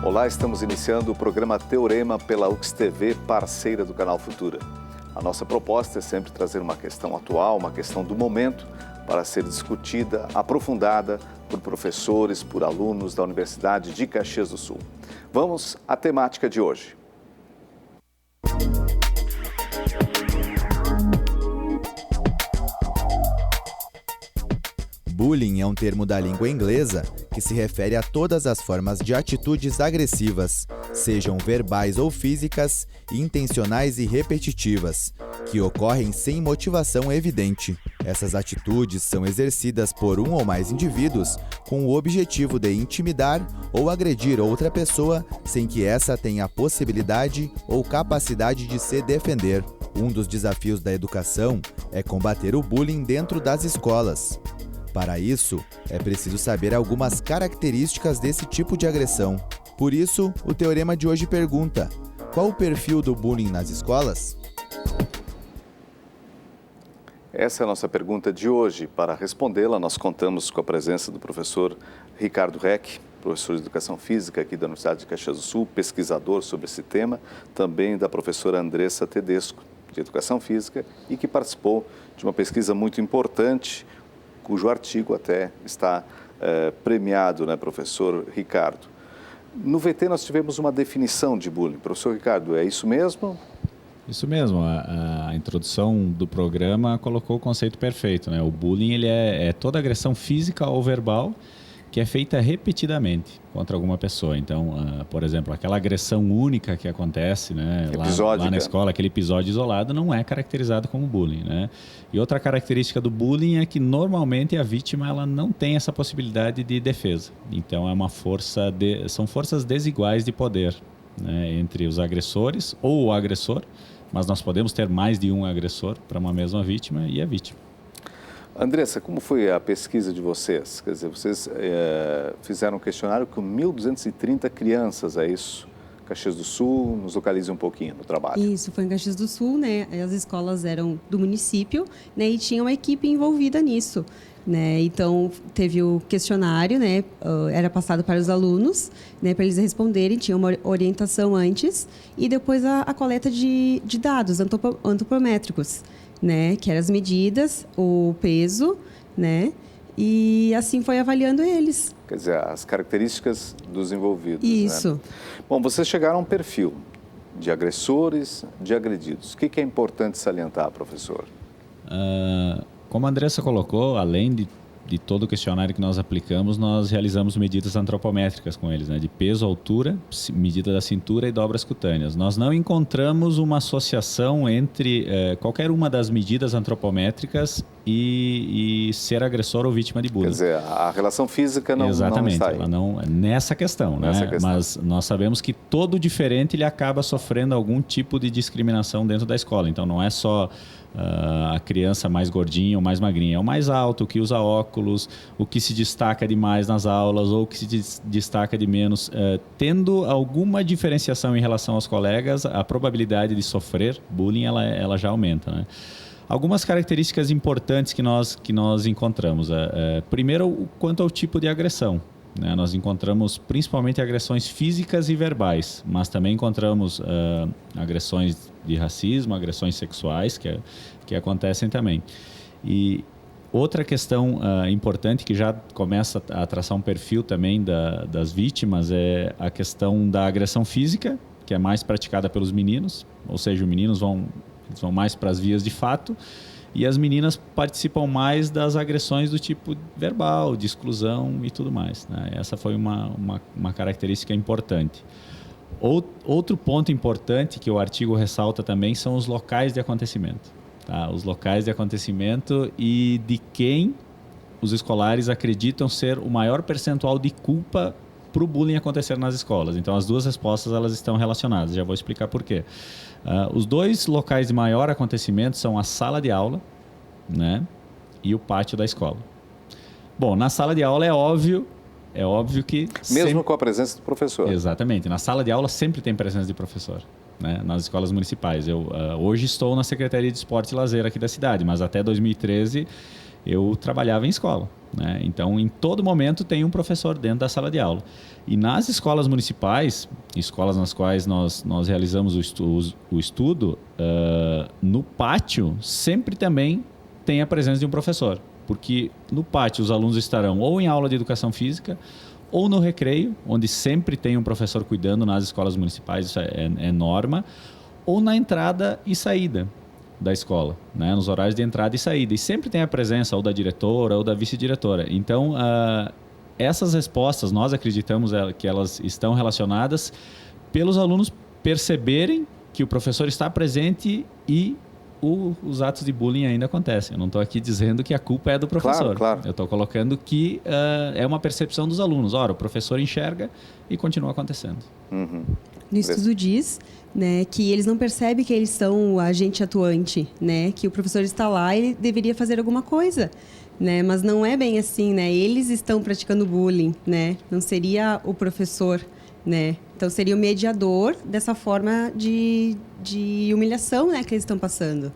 Olá, estamos iniciando o programa Teorema pela UX-TV, parceira do canal Futura. A nossa proposta é sempre trazer uma questão atual, uma questão do momento, para ser discutida, aprofundada por professores, por alunos da Universidade de Caxias do Sul. Vamos à temática de hoje. Bullying é um termo da língua inglesa que se refere a todas as formas de atitudes agressivas, sejam verbais ou físicas, intencionais e repetitivas, que ocorrem sem motivação evidente. Essas atitudes são exercidas por um ou mais indivíduos com o objetivo de intimidar ou agredir outra pessoa sem que essa tenha a possibilidade ou capacidade de se defender. Um dos desafios da educação é combater o bullying dentro das escolas. Para isso, é preciso saber algumas características desse tipo de agressão. Por isso, o teorema de hoje pergunta: qual o perfil do bullying nas escolas? Essa é a nossa pergunta de hoje. Para respondê-la, nós contamos com a presença do professor Ricardo Reck, professor de Educação Física aqui da Universidade de Caxias do Sul, pesquisador sobre esse tema, também da professora Andressa Tedesco, de Educação Física, e que participou de uma pesquisa muito importante, cujo artigo até está premiado, né, professor Ricardo? No VT nós tivemos uma definição de bullying. Professor Ricardo, é isso mesmo? Isso mesmo. A introdução do programa colocou o conceito perfeito, né? O bullying ele é toda agressão física ou verbal que é feita repetidamente contra alguma pessoa. Então, por exemplo, aquela agressão única que acontece, né, lá na escola, aquele episódio isolado, não é caracterizado como bullying, né? E outra característica do bullying é que normalmente a vítima ela não tem essa possibilidade de defesa. Então, são forças desiguais de poder, né, entre os agressores ou o agressor, mas nós podemos ter mais de um agressor para uma mesma vítima e a vítima. Andressa, como foi a pesquisa de vocês? Quer dizer, vocês fizeram um questionário com 1.230 crianças, é isso? Caxias do Sul, nos localize um pouquinho no trabalho. Isso, foi em Caxias do Sul, né? As escolas eram do município, né? E tinha uma equipe envolvida nisso, né? Então, teve o questionário, né? Era passado para os alunos, né? Para eles responderem, tinha uma orientação antes e depois a coleta de dados antropométricos, né? Que eram as medidas, o peso, né? E assim foi avaliando eles. Quer dizer, as características dos envolvidos. Isso. Né? Bom, vocês chegaram a um perfil de agressores, de agredidos. O que é importante salientar, professor? Como a Andressa colocou, além de todo o questionário que nós aplicamos, nós realizamos medidas antropométricas com eles, né? De peso, altura, medida da cintura e dobras cutâneas. Nós não encontramos uma associação entre qualquer uma das medidas antropométricas e ser agressor ou vítima de bullying. Quer dizer, a relação física não está aí. Ela não, nessa questão, né? Mas nós sabemos que todo diferente ele acaba sofrendo algum tipo de discriminação dentro da escola. Então não é só a criança mais gordinha ou mais magrinha, é o mais alto, o que usa óculos, o que se destaca demais nas aulas ou o que se destaca de menos. Tendo alguma diferenciação em relação aos colegas, a probabilidade de sofrer bullying ela já aumenta, né? Algumas características importantes que nós encontramos. Primeiro, quanto ao tipo de agressão, né? Nós encontramos principalmente agressões físicas e verbais, mas também encontramos agressões de racismo, agressões sexuais que acontecem também. E outra questão importante que já começa a traçar um perfil também das vítimas é a questão da agressão física, que é mais praticada pelos meninos, ou seja, os meninos vão mais para as vias de fato, e as meninas participam mais das agressões do tipo verbal, de exclusão e tudo mais, né? Essa foi uma característica importante. Outro ponto importante que o artigo ressalta também são os locais de acontecimento. Tá? Os locais de acontecimento e de quem os escolares acreditam ser o maior percentual de culpa para o bullying acontecer nas escolas. Então, as duas respostas elas estão relacionadas. Já vou explicar por quê. Os dois locais de maior acontecimento são a sala de aula, né, e o pátio da escola. Bom, na sala de aula é óbvio que... Mesmo com a presença do professor. Exatamente. Na sala de aula sempre tem presença de professor, né, nas escolas municipais. Eu hoje estou na Secretaria de Esporte e Lazer aqui da cidade, mas até 2013 eu trabalhava em escola, né? Então, em todo momento tem um professor dentro da sala de aula. E nas escolas municipais, escolas nas quais nós realizamos o estudo, no pátio sempre também tem a presença de um professor. Porque no pátio os alunos estarão ou em aula de educação física ou no recreio, onde sempre tem um professor cuidando nas escolas municipais, isso é norma, ou na entrada e saída da escola, né? Nos horários de entrada e saída. E sempre tem a presença ou da diretora ou da vice-diretora. Então, essas respostas, nós acreditamos que elas estão relacionadas pelos alunos perceberem que o professor está presente e os atos de bullying ainda acontecem. Eu não estou aqui dizendo que a culpa é do professor. Claro. Eu estou colocando que é uma percepção dos alunos. Ora, o professor enxerga e continua acontecendo. Uhum. No estudo diz, né, que eles não percebem que eles são o agente atuante, né, que o professor está lá e ele deveria fazer alguma coisa, né, mas não é bem assim, né, eles estão praticando bullying, né, não seria o professor, né, então seria o mediador dessa forma de humilhação, né, que eles estão passando.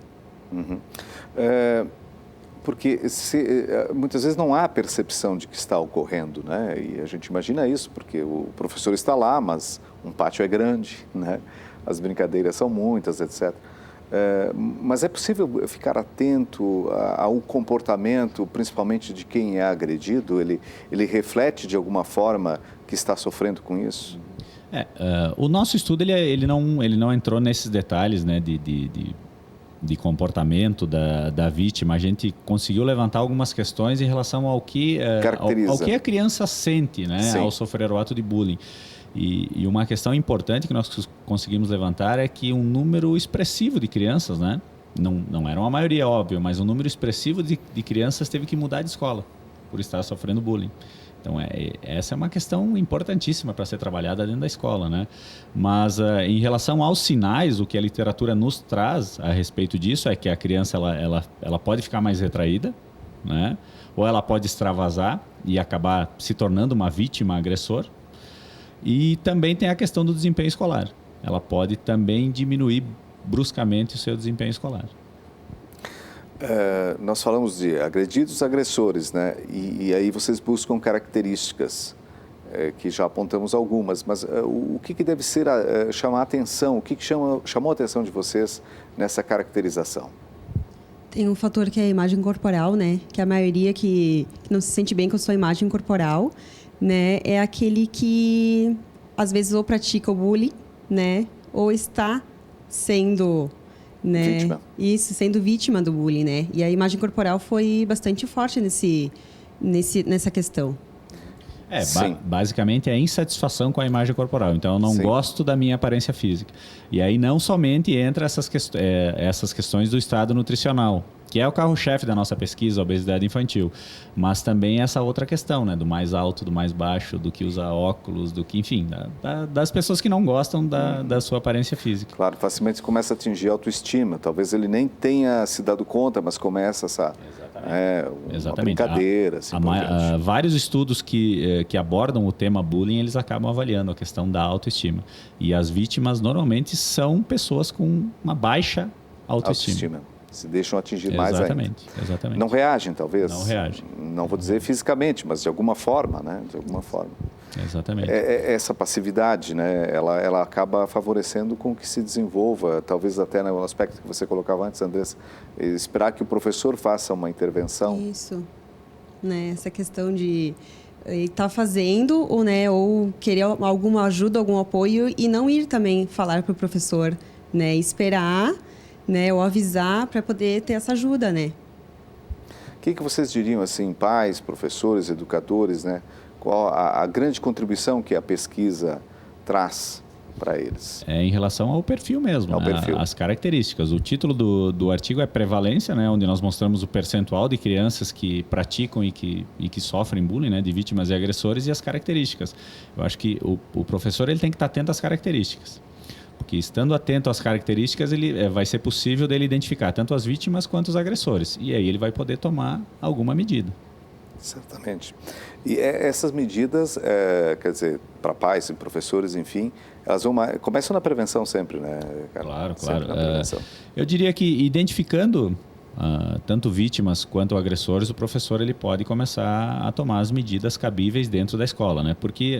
Uhum. Porque muitas vezes não há percepção de que está ocorrendo, né? E a gente imagina isso, porque o professor está lá, mas um pátio é grande, né? As brincadeiras são muitas, etc. Mas é possível ficar atento ao comportamento, principalmente de quem é agredido? Ele reflete de alguma forma que está sofrendo com isso? O nosso estudo ele não entrou nesses detalhes, né, de comportamento da vítima. A gente conseguiu levantar algumas questões em relação ao que a criança sente, né, ao sofrer o ato de bullying. E uma questão importante que nós conseguimos levantar é que um número expressivo de crianças, né, não era uma maioria, óbvio, mas um número expressivo de crianças teve que mudar de escola por estar sofrendo bullying. Então, essa é uma questão importantíssima para ser trabalhada dentro da escola, né? Mas, em relação aos sinais, o que a literatura nos traz a respeito disso é que a criança ela pode ficar mais retraída, né? Ou ela pode extravasar e acabar se tornando uma vítima agressor. E também tem a questão do desempenho escolar. Ela pode também diminuir bruscamente o seu desempenho escolar. Nós falamos de agredidos, agressores, né? E aí vocês buscam características, que já apontamos algumas, mas o que deve ser chamar a atenção, o que chamou a atenção de vocês nessa caracterização? Tem um fator que é a imagem corporal, né? Que a maioria que não se sente bem com a sua imagem corporal, né? É aquele que às vezes ou pratica o bullying, né? Ou está sendo... né? Vítima. Isso, sendo vítima do bullying, né? E a imagem corporal foi bastante forte nessa questão. Basicamente é insatisfação com a imagem corporal. Então, eu não gosto da minha aparência física. E aí não somente entra essas questões do estado nutricional, que é o carro-chefe da nossa pesquisa, a obesidade infantil. Mas também essa outra questão, né? Do mais alto, do mais baixo, do que usa óculos, do que, enfim, das pessoas que não gostam da sua aparência física. Claro, facilmente começa a atingir a autoestima. Talvez ele nem tenha se dado conta, mas começa uma brincadeira. Assim, vários estudos que abordam o tema bullying, eles acabam avaliando a questão da autoestima. E as vítimas, normalmente, são pessoas com uma baixa autoestima. Se deixam atingir mais ainda. Exatamente. Não reagem, talvez? Não reagem. Não vou dizer fisicamente, mas de alguma forma, né? De alguma forma. Exatamente. Essa passividade, né? Ela acaba favorecendo com que se desenvolva, talvez até no aspecto que você colocava antes, Andressa, esperar que o professor faça uma intervenção. Isso. Né? Essa questão de estar fazendo ou querer alguma ajuda, algum apoio e não ir também falar para o professor, né? Esperar, né, ou avisar para poder ter essa ajuda, né? O que vocês diriam, assim, pais, professores, educadores, né? Qual a grande contribuição que a pesquisa traz para eles? Em relação ao perfil mesmo, as características. O título do artigo é Prevalência, né, onde nós mostramos o percentual de crianças que praticam e que sofrem bullying, né, de vítimas e agressores, e as características. Eu acho que o professor ele tem que estar atento às características. Porque estando atento às características, vai ser possível dele identificar tanto as vítimas quanto os agressores. E aí ele vai poder tomar alguma medida. Certamente. E essas medidas, quer dizer, para pais e professores, enfim, elas começam na prevenção sempre, né, Carlos? Claro. Eu diria que identificando tanto vítimas quanto agressores, o professor ele pode começar a tomar as medidas cabíveis dentro da escola, né? Porque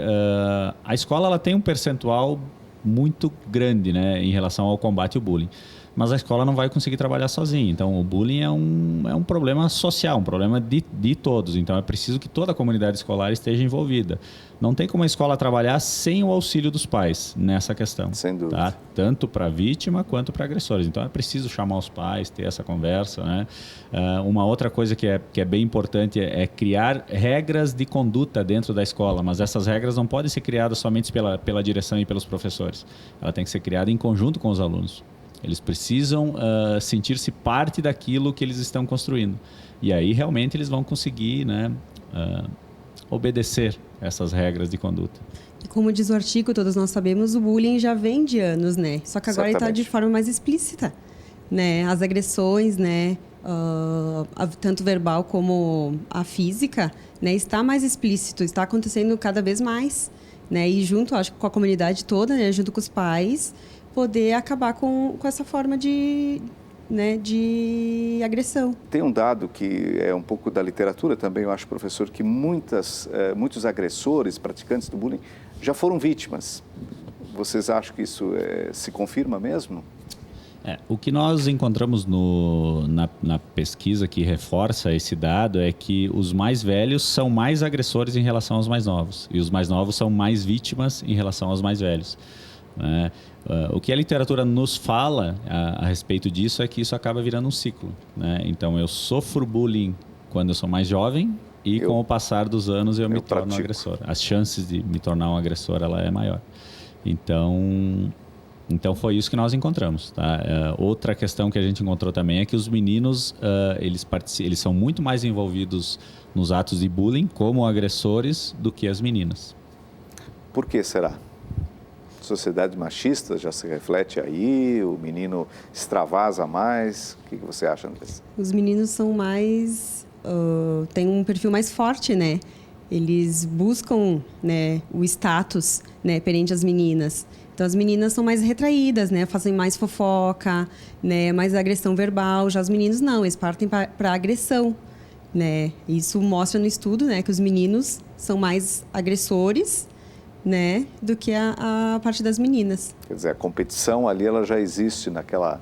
a escola ela tem um percentual muito grande, né, em relação ao combate ao bullying. Mas a escola não vai conseguir trabalhar sozinha. Então, o bullying é um problema social, um problema de todos. Então, é preciso que toda a comunidade escolar esteja envolvida. Não tem como a escola trabalhar sem o auxílio dos pais nessa questão. Sem dúvida. Tá? Tanto para a vítima quanto para agressores. Então, é preciso chamar os pais, ter essa conversa, né? Uma outra coisa que é bem importante é criar regras de conduta dentro da escola. Mas essas regras não podem ser criadas somente pela direção e pelos professores. Ela tem que ser criada em conjunto com os alunos. Eles precisam sentir-se parte daquilo que eles estão construindo. E aí, realmente, eles vão conseguir, né, obedecer essas regras de conduta. E como diz o artigo, todos nós sabemos, o bullying já vem de anos, né? Só que agora ele está de forma mais explícita, né? As agressões, né, tanto verbal como a física, né, está mais explícito, está acontecendo cada vez mais, né? E junto, acho que com a comunidade toda, né, junto com os pais, poder acabar com essa forma de agressão. Tem um dado que é um pouco da literatura também, eu acho, professor, que muitos agressores, praticantes do bullying, já foram vítimas. Vocês acham que isso se confirma mesmo? O que nós encontramos na pesquisa que reforça esse dado é que os mais velhos são mais agressores em relação aos mais novos. E os mais novos são mais vítimas em relação aos mais velhos. Né? O que a literatura nos fala a respeito disso é que isso acaba virando um ciclo, né? Então, eu sofro bullying quando eu sou mais jovem e com o passar dos anos eu me torno um agressor. As chances de me tornar um agressor ela é maior. Então foi isso que nós encontramos. Tá? Outra questão que a gente encontrou também é que os meninos eles são muito mais envolvidos nos atos de bullying como agressores do que as meninas. Por que será? Sociedade machista já se reflete aí? O menino extravasa mais? O que você acha, Andressa? Os meninos são mais... têm um perfil mais forte, né? Eles buscam, né, o status, né, perante as meninas. Então, as meninas são mais retraídas, né? Fazem mais fofoca, né? Mais agressão verbal. Já os meninos não, eles partem para agressão, né? Isso mostra no estudo, né, que os meninos são mais agressores, né, do que a parte das meninas. Quer dizer, a competição ali ela já existe naquela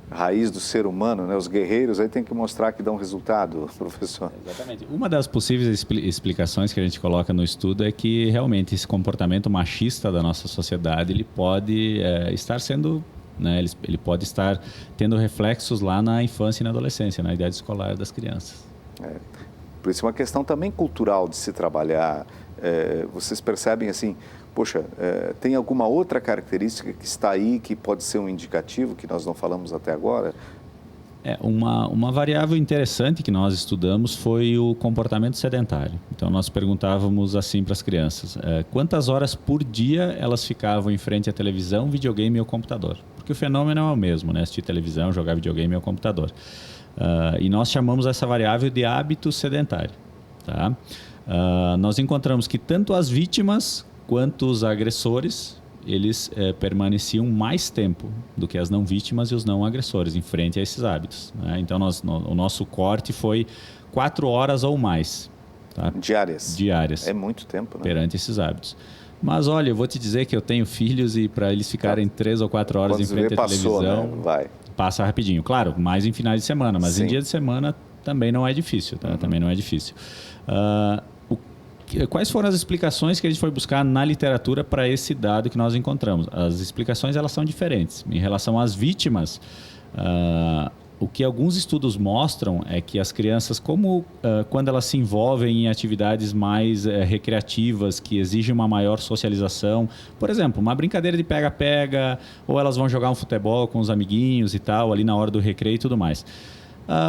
raiz do ser humano, né? Os guerreiros aí tem que mostrar que dão resultado, professor. Exatamente. Uma das possíveis explicações que a gente coloca no estudo é que realmente esse comportamento machista da nossa sociedade ele pode estar sendo, né, ele pode estar tendo reflexos lá na infância e na adolescência, na idade escolar das crianças. Por isso é uma questão também cultural de se trabalhar. Vocês percebem assim, poxa, tem alguma outra característica que está aí que pode ser um indicativo que nós não falamos até agora? Uma variável interessante que nós estudamos foi o comportamento sedentário. Então, nós perguntávamos assim para as crianças, quantas horas por dia elas ficavam em frente à televisão, videogame ou computador? Porque o fenômeno é o mesmo, né? Assistir televisão, jogar videogame ou computador. E nós chamamos essa variável de hábito sedentário. Tá? Nós encontramos que tanto as vítimas quanto os agressores, eles permaneciam mais tempo do que as não vítimas e os não agressores em frente a esses hábitos. Né? Então, o nosso corte foi 4 horas ou mais. Tá? Diárias. É muito tempo, né? Perante esses hábitos. Mas, olha, eu vou te dizer que eu tenho filhos e para eles ficarem 3 ou 4 horas em frente à televisão, né? Passa rapidinho. Claro, mais em finais de semana, mas em dia de semana também não é difícil. Tá? Também não é difícil. Quais foram as explicações que a gente foi buscar na literatura para esse dado que nós encontramos? As explicações elas são diferentes. Em relação às vítimas, o que alguns estudos mostram é que as crianças, quando elas se envolvem em atividades mais recreativas, que exigem uma maior socialização, por exemplo, uma brincadeira de pega-pega, ou elas vão jogar um futebol com os amiguinhos e tal, ali na hora do recreio e tudo mais.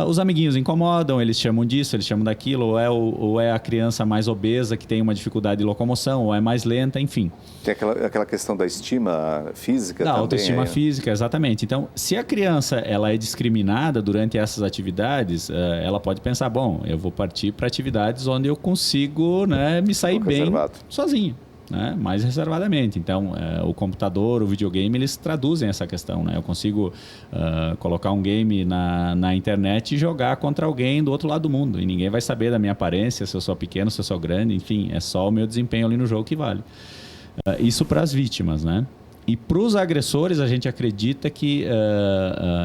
Os amiguinhos incomodam, eles chamam disso, eles chamam daquilo, ou é a criança mais obesa que tem uma dificuldade de locomoção, ou é mais lenta, enfim. Tem aquela questão da estima física também. Da autoestima física, exatamente. Então, se a criança ela é discriminada durante essas atividades, ela pode pensar, bom, eu vou partir para atividades onde eu consigo, né, me sair bem sozinho. né, mais reservadamente. Então, o computador, o videogame, eles traduzem essa questão, né? Eu consigo colocar um game na internet e jogar contra alguém do outro lado do mundo. E ninguém vai saber da minha aparência, se eu sou pequeno, se eu sou grande, enfim, é só o meu desempenho ali no jogo que vale. Isso para as vítimas, né? E para os agressores, a gente acredita que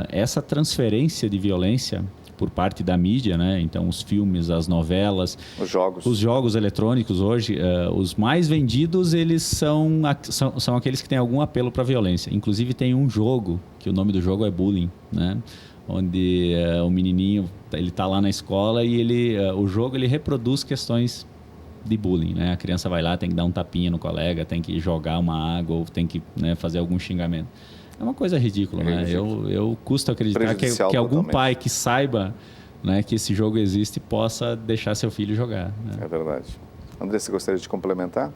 essa transferência de violência por parte da mídia, né? Então os filmes, as novelas, os jogos eletrônicos hoje, os mais vendidos, eles são aqueles que têm algum apelo para a violência. Inclusive tem um jogo, que o nome do jogo é Bullying, né? Onde o menininho, ele está lá na escola e o jogo ele reproduz questões de bullying, né? A criança vai lá, tem que dar um tapinha no colega, tem que jogar uma água ou tem que, né, fazer algum xingamento. É uma coisa ridícula, né? Eu custo acreditar que algum pai que saiba, né, que esse jogo existe possa deixar seu filho jogar, né? É verdade. André, você gostaria de complementar?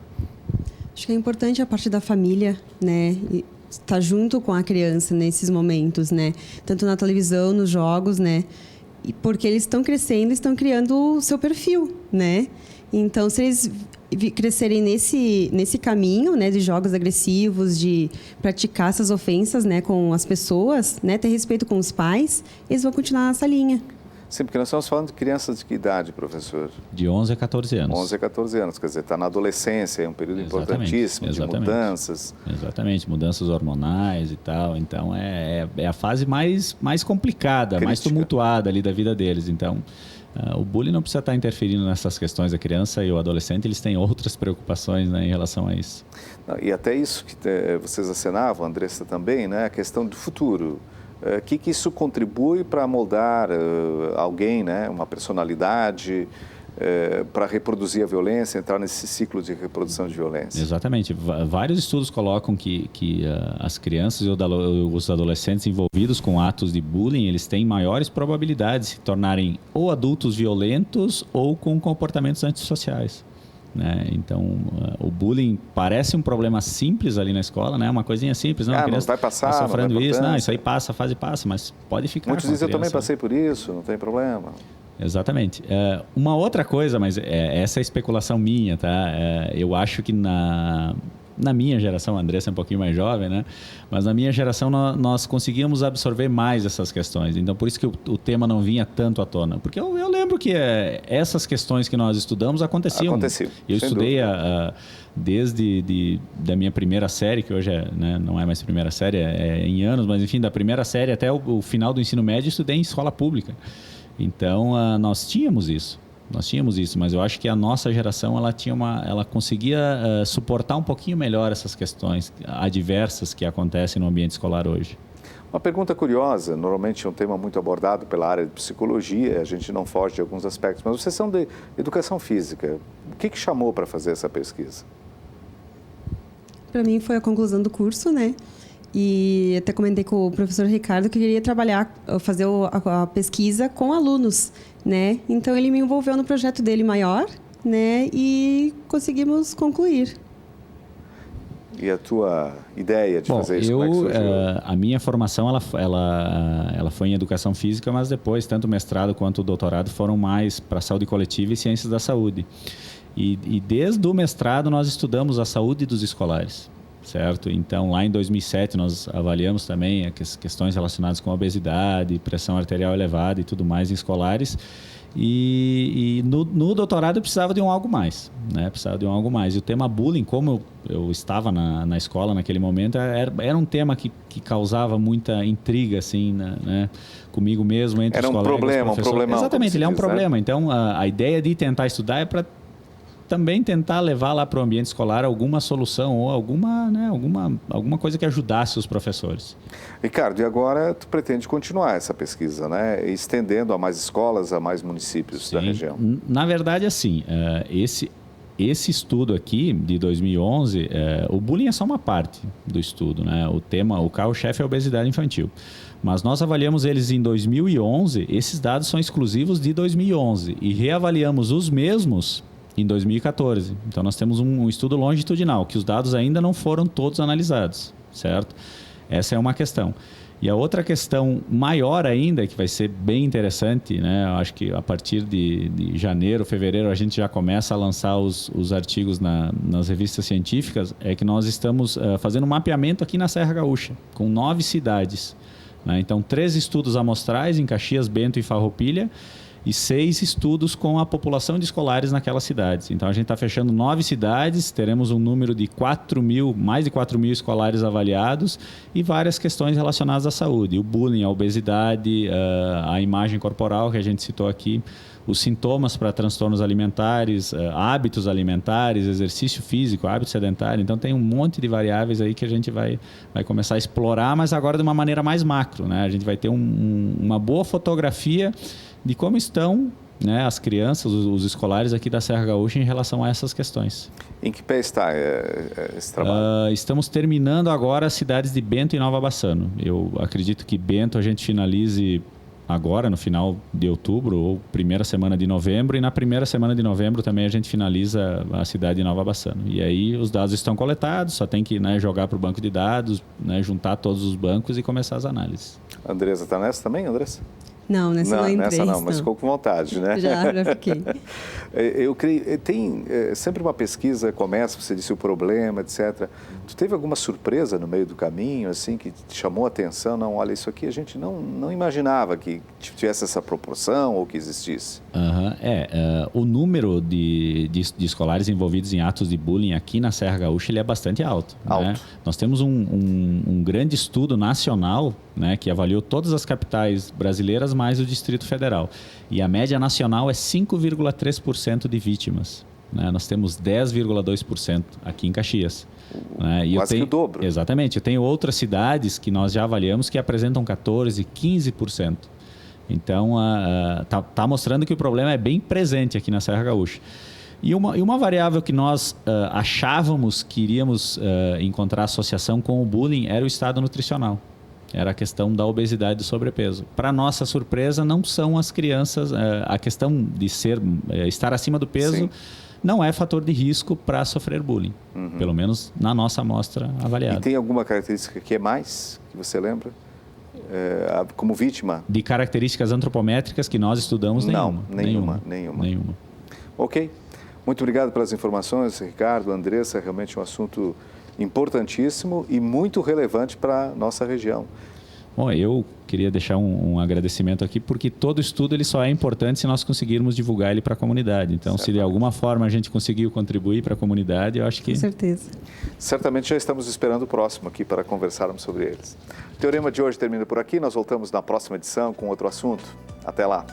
Acho que é importante a parte da família, né? Estar junto com a criança nesses momentos, né? Tanto na televisão, nos jogos, né? E porque eles estão crescendo, estão criando o seu perfil, né? Então, se eles crescerem nesse caminho, né, de jogos agressivos, de praticar essas ofensas, né, com as pessoas, né, ter respeito com os pais, eles vão continuar nessa linha. Sim, porque nós estamos falando de crianças de que idade, professor? De 11 a 14 anos. 11 a 14 anos, quer dizer, está na adolescência, é um período importantíssimo de mudanças. Exatamente, mudanças hormonais e tal. Então, é a fase mais complicada, crítica, mais tumultuada ali da vida deles. Então, o bullying não precisa estar interferindo nessas questões. A criança e o adolescente, eles têm outras preocupações, né, em relação a isso. E até isso que vocês acenavam, Andressa também, né, a questão do futuro. O que isso contribui para moldar alguém, né, uma personalidade, para reproduzir a violência, entrar nesse ciclo de reprodução de violência? Exatamente. Vários estudos colocam que as crianças e os adolescentes envolvidos com atos de bullying, eles têm maiores probabilidades de se tornarem ou adultos violentos ou com comportamentos antissociais, né? Então, o bullying parece um problema simples ali na escola, né? Uma coisinha simples, não, a criança não vai passar, tá sofrendo não vai isso, não, isso aí passa, fase passa, mas pode ficar. Muitos dizem, eu também passei por isso, não tem problema. Exatamente. Uma outra coisa, mas essa é especulação minha, tá? Eu acho que na minha geração, a Andressa é um pouquinho mais jovem, né? Mas na minha geração nós conseguíamos absorver mais essas questões. Então, por isso que o tema não vinha tanto à tona. Porque eu lembro que essas questões que nós estudamos aconteciam. Eu estudei desde da minha primeira série, que hoje né, não é mais primeira série, é em anos, mas enfim, da primeira série até o final do ensino médio, estudei em escola pública. Então, nós tínhamos isso, mas eu acho que a nossa geração ela conseguia suportar um pouquinho melhor essas questões adversas que acontecem no ambiente escolar hoje. Uma pergunta curiosa, normalmente é um tema muito abordado pela área de psicologia, a gente não foge de alguns aspectos, mas vocês são de educação física. O que chamou para fazer essa pesquisa? Para mim foi a conclusão do curso, né? E até comentei com o professor Ricardo que eu queria fazer a pesquisa com alunos, né? Então, ele me envolveu no projeto dele maior, né? E conseguimos concluir. E a tua ideia de fazer isso, como é que surgiu? A minha formação, ela foi em educação física, mas depois, tanto o mestrado quanto o doutorado foram mais para saúde coletiva e ciências da saúde. E desde o mestrado, nós estudamos a saúde dos escolares. Certo? Então, lá em 2007, nós avaliamos também as questões relacionadas com obesidade, pressão arterial elevada e tudo mais em escolares. E no doutorado eu precisava de algo mais, né? Precisava de algo mais. E o tema bullying, como eu estava na escola naquele momento, era um tema que causava muita intriga, assim, né? Comigo mesmo, entre os colegas. Era um problema. Exatamente, ele é um problema. Então, a ideia de tentar estudar é para também tentar levar lá para o ambiente escolar alguma solução ou alguma coisa que ajudasse os professores. Ricardo, e agora tu pretende continuar essa pesquisa, né? Estendendo a mais escolas, a mais municípios da região. Na verdade, assim, esse estudo aqui, de 2011, o bullying é só uma parte do estudo, né? O carro-chefe é a obesidade infantil. Mas nós avaliamos eles em 2011, esses dados são exclusivos de 2011, e reavaliamos os mesmos em 2014. Então, nós temos um estudo longitudinal, que os dados ainda não foram todos analisados, certo? Essa é uma questão. E a outra questão maior ainda, que vai ser bem interessante, né? Eu acho que a partir de janeiro, fevereiro, a gente já começa a lançar os artigos nas revistas científicas, é que nós estamos fazendo um mapeamento aqui na Serra Gaúcha, com 9 cidades. Né? Então, 3 estudos amostrais em Caxias, Bento e Farroupilha, e 6 estudos com a população de escolares naquelas cidades. Então, a gente está fechando 9 cidades, teremos um número de mais de 4 mil escolares avaliados e várias questões relacionadas à saúde. O bullying, a obesidade, a imagem corporal que a gente citou aqui, os sintomas para transtornos alimentares, hábitos alimentares, exercício físico, hábito sedentário. Então, tem um monte de variáveis aí que a gente vai começar a explorar, mas agora de uma maneira mais macro, né? A gente vai ter uma boa fotografia de como estão, né, as crianças, os escolares aqui da Serra Gaúcha em relação a essas questões. Em que pé está esse trabalho? Estamos terminando agora as cidades de Bento e Nova Bassano. Eu acredito que Bento a gente finalize agora, no final de outubro, ou primeira semana de novembro, e na primeira semana de novembro também a gente finaliza a cidade de Nova Bassano. E aí os dados estão coletados, só tem que, né, jogar para o banco de dados, né, juntar todos os bancos e começar as análises. A Andressa está nessa também, Andressa? Não, nessa não entrei. Nessa não, mas ficou com vontade, né? Já fiquei. Eu creio, tem sempre uma pesquisa, começa, você disse o problema, etc. Tu teve alguma surpresa no meio do caminho, assim, que te chamou a atenção? Não, olha, isso aqui a gente não imaginava que tivesse essa proporção ou que existisse. O número de escolares envolvidos em atos de bullying aqui na Serra Gaúcha ele é bastante alto. Né? Nós temos um grande estudo nacional, né, que avaliou todas as capitais brasileiras mais o Distrito Federal. E a média nacional é 5,3% de vítimas. Né? Nós temos 10,2% aqui em Caxias. Né? E quase que o dobro. Exatamente. Eu tenho outras cidades que nós já avaliamos que apresentam 14%, 15%. Então, está mostrando que o problema é bem presente aqui na Serra Gaúcha. E uma variável que nós achávamos que iríamos encontrar associação com o bullying era o estado nutricional. Era a questão da obesidade e do sobrepeso. Para nossa surpresa, não são as crianças... A questão de estar acima do peso Sim. não é fator de risco para sofrer bullying. Pelo menos na nossa amostra avaliada. E tem alguma característica que é mais, que você lembra? Como vítima? De características antropométricas que nós estudamos, nenhuma. Não, nenhuma. Ok. Muito obrigado pelas informações, Ricardo, Andressa. Realmente um assunto importantíssimo e muito relevante para a nossa região. Bom, eu queria deixar um agradecimento aqui, porque todo estudo ele só é importante se nós conseguirmos divulgar ele para a comunidade. Então, se de alguma forma a gente conseguiu contribuir para a comunidade, eu acho que... Com certeza. Certamente já estamos esperando o próximo aqui para conversarmos sobre eles. O Teorema de hoje termina por aqui. Nós voltamos na próxima edição com outro assunto. Até lá.